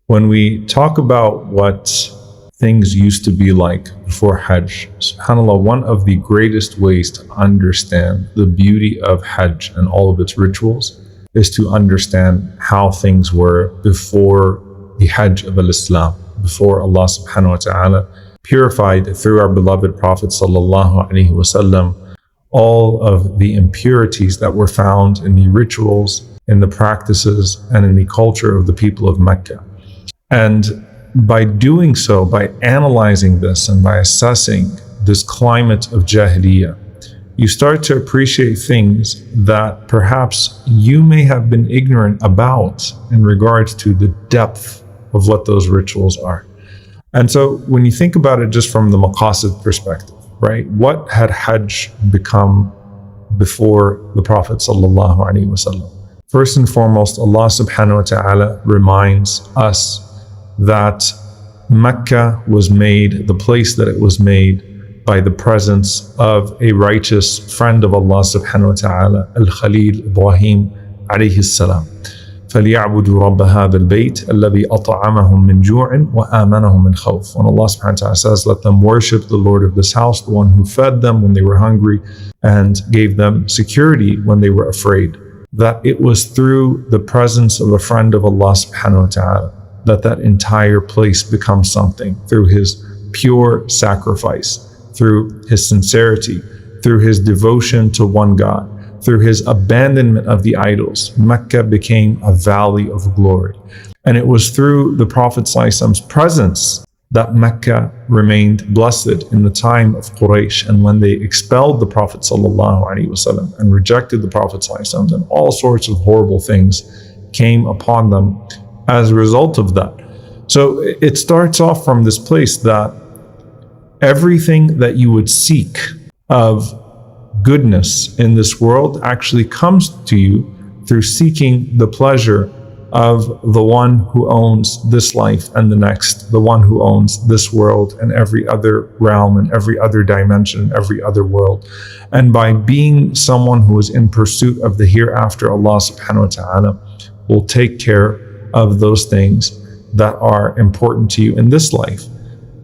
When we talk about what things used to be like before Hajj, subhanAllah, one of the greatest ways to understand the beauty of Hajj and all of its rituals is to understand how things were before the Hajj of Islam, before Allah subhanahu wa ta'ala purified through our beloved Prophet sallallahu alaihi wasallam all of the impurities that were found in the rituals, in the practices, and in the culture of the people of Mecca. And by doing so, by analyzing this and by assessing this climate of Jahiliyyah, you start to appreciate things that perhaps you may have been ignorant about in regards to the depth of what those rituals are. And so when you think about it just from the maqasid perspective, right? What had Hajj become before the Prophet sallallahu alaihi wasallam? First and foremost, Allah subhanahu wa ta'ala reminds us that Mecca was made, the place that it was made, by the presence of a righteous friend of Allah subhanahu wa ta'ala, Al-Khalil Ibrahim alayhi salam. فَلْيَعْبُدُوا رَبَّ هَذَا الْبَيْتِ الَّذِي أَطْعَمَهُم مِّن جُوعٍ وَآمَنَهُم مِّن خَوْفٍ. When Allah subhanahu wa ta'ala says, let them worship the Lord of this house, the one who fed them when they were hungry and gave them security when they were afraid. That it was through the presence of a friend of Allah subhanahu wa ta'ala that entire place becomes something, through his pure sacrifice, through his sincerity, through his devotion to one God, through his abandonment of the idols. Mecca became a valley of glory. And it was through the Prophet ﷺ's presence that Mecca remained blessed in the time of Quraysh. And when they expelled the Prophet ﷺ and rejected the Prophet ﷺ, and all sorts of horrible things came upon them as a result of that. So it starts off from this place that everything that you would seek of goodness in this world actually comes to you through seeking the pleasure of the one who owns this life and the next, the one who owns this world and every other realm and every other dimension, every other world. And by being someone who is in pursuit of the hereafter, Allah subhanahu wa ta'ala will take care of those things that are important to you in this life.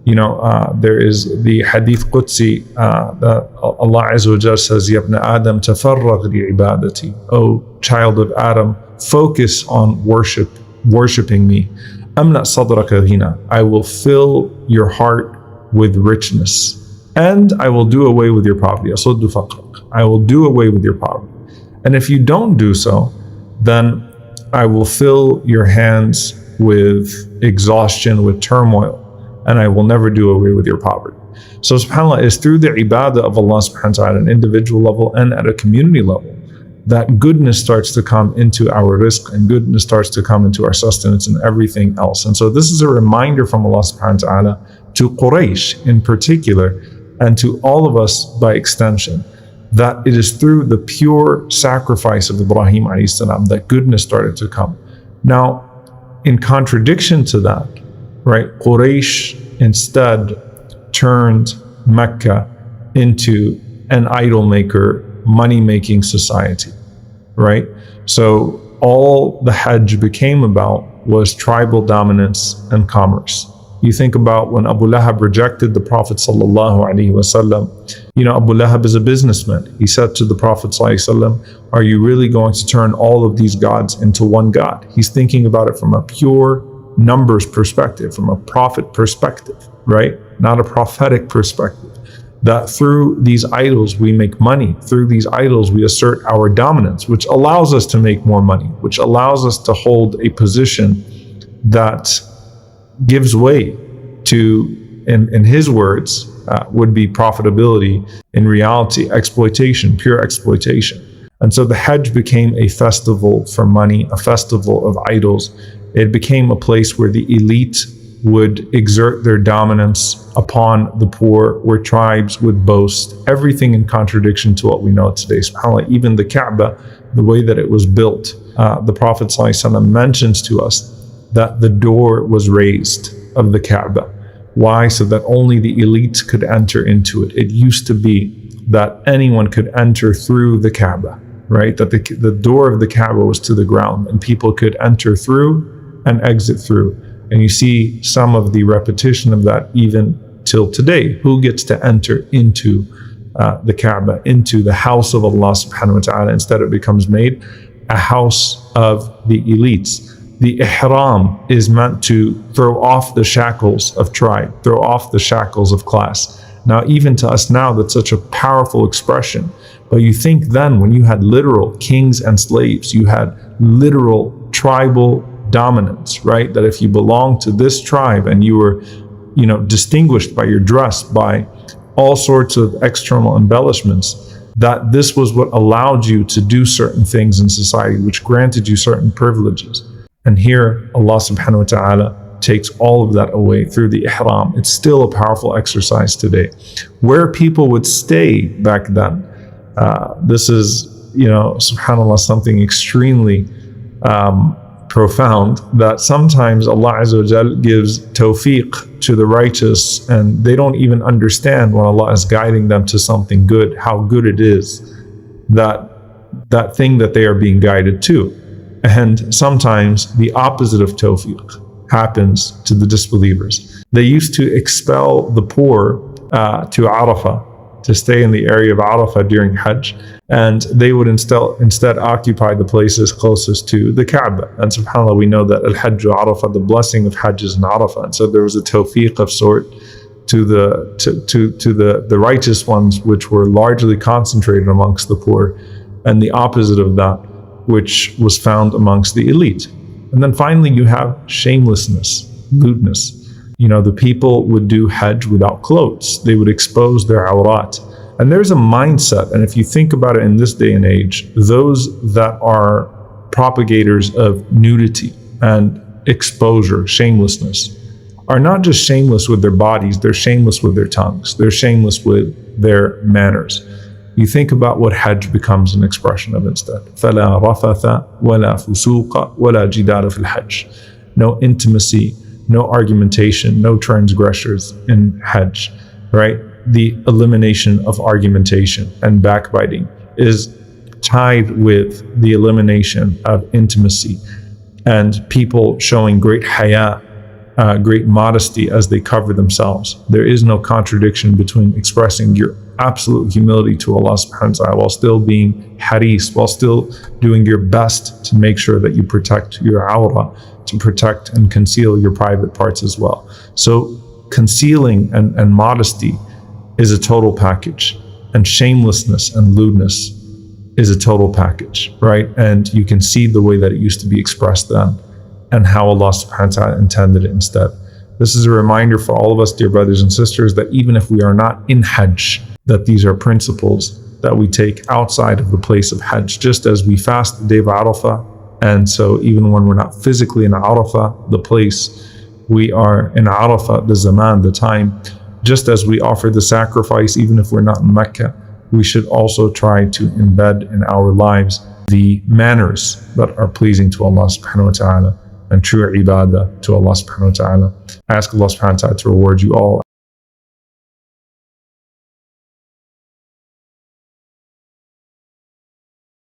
You know, there is the Hadith Qudsi that Allah Azza wa Jalla says, Ya ibn Adam, tafarragh li ibadati. O child of Adam, focus on worshiping me. Amla sadraka ghina. I will fill your heart with richness, and I will do away with your poverty. Asuddu faqrak. I will do away with your poverty. And if you don't do so, then I will fill your hands with exhaustion, with turmoil, and I will never do away with your poverty. So subhanAllah, it's through the ibadah of Allah subhanahu wa ta'ala at an individual level and at a community level that goodness starts to come into our rizq, and goodness starts to come into our sustenance and everything else. And so this is a reminder from Allah subhanahu wa ta'ala to Quraysh in particular, and to all of us by extension, that it is through the pure sacrifice of Ibrahim alayhi salam that goodness started to come. Now, in contradiction to that, right, Quraysh instead turned Mecca into an idol maker, money-making society, right? So all the Hajj became about was tribal dominance and commerce. You think about when Abu Lahab rejected the Prophet sallallahu alaihi wasallam. You know, Abu Lahab is a businessman. He said to the Prophet sallallahu alaihi wasallam, are you really going to turn all of these gods into one God? He's thinking about it from a pure numbers perspective, from a prophet perspective, right? Not a prophetic perspective. That through these idols we make money. Through these idols we assert our dominance, which allows us to make more money, which allows us to hold a position that gives way to, in his words, would be profitability, in reality, exploitation, pure exploitation. And so the Hajj became a festival for money, a festival of idols. It became a place where the elite would exert their dominance upon the poor, where tribes would boast, everything in contradiction to what we know today. SubhanAllah, even the Kaaba, the way that it was built, the Prophet ﷺ mentions to us that the door was raised of the Kaaba. Why? So that only the elites could enter into it. It used to be that anyone could enter through the Kaaba, right? That the door of the Kaaba was to the ground and people could enter through and exit through. And you see some of the repetition of that even till today. Who gets to enter into the Kaaba, into the house of Allah subhanahu wa ta'ala? Instead, it becomes made a house of the elites. The ihram is meant to throw off the shackles of tribe, throw off the shackles of class. Now, even to us now, that's such a powerful expression. But you think then, when you had literal kings and slaves, you had literal tribal dominance, right? That if you belonged to this tribe and you were, distinguished by your dress, by all sorts of external embellishments, that this was what allowed you to do certain things in society, which granted you certain privileges. And here, Allah subhanahu wa ta'ala takes all of that away through the ihram. It's still a powerful exercise today. Where people would stay back then, this is, subhanAllah, something extremely profound, that sometimes Allah Azza wa Jal gives tawfiq to the righteous, and they don't even understand when Allah is guiding them to something good, how good it is, that thing that they are being guided to. And sometimes the opposite of tawfiq happens to the disbelievers. They used to expel the poor to Arafah, to stay in the area of Arafah during Hajj, and they would instead occupy the places closest to the Kaaba. And subhanAllah, we know that Al-Hajj Arafah, the blessing of Hajj is in Arafah. And so there was a tawfiq of sort to the righteous ones, which were largely concentrated amongst the poor, and the opposite of that, which was found amongst the elite. And then finally, you have shamelessness, lewdness. The people would do Hajj without clothes. They would expose their awrat. And there's a mindset, and if you think about it in this day and age, those that are propagators of nudity and exposure, shamelessness, are not just shameless with their bodies, they're shameless with their tongues. They're shameless with their manners. You think about what Hajj becomes an expression of instead. فَلَا رَفَثَ وَلَا فُسُوقَ وَلَا جِدَالَ فِي الْحَجِّ. No intimacy, no argumentation, no transgressors in Hajj, right? The elimination of argumentation and backbiting is tied with the elimination of intimacy, and people showing great haya, great modesty as they cover themselves. There is no contradiction between expressing your absolute humility to Allah subhanahu wa ta'ala while still being haris, while still doing your best to make sure that you protect your awra, to protect and conceal your private parts as well. So concealing and modesty is a total package, and shamelessness and lewdness is a total package, right? And you can see the way that it used to be expressed then and how Allah subhanahu wa ta'ala intended it instead. This is a reminder for all of us, dear brothers and sisters, that even if we are not in Hajj, that these are principles that we take outside of the place of Hajj, just as we fast the day of Arafah. And so even when we're not physically in Arafah, the place, we are in Arafah, the zaman, the time. Just as we offer the sacrifice, even if we're not in Mecca, we should also try to embed in our lives the manners that are pleasing to Allah subhanahu wa ta'ala and true ibadah to Allah subhanahu wa ta'ala. I ask Allah subhanahu wa ta'ala to reward you all.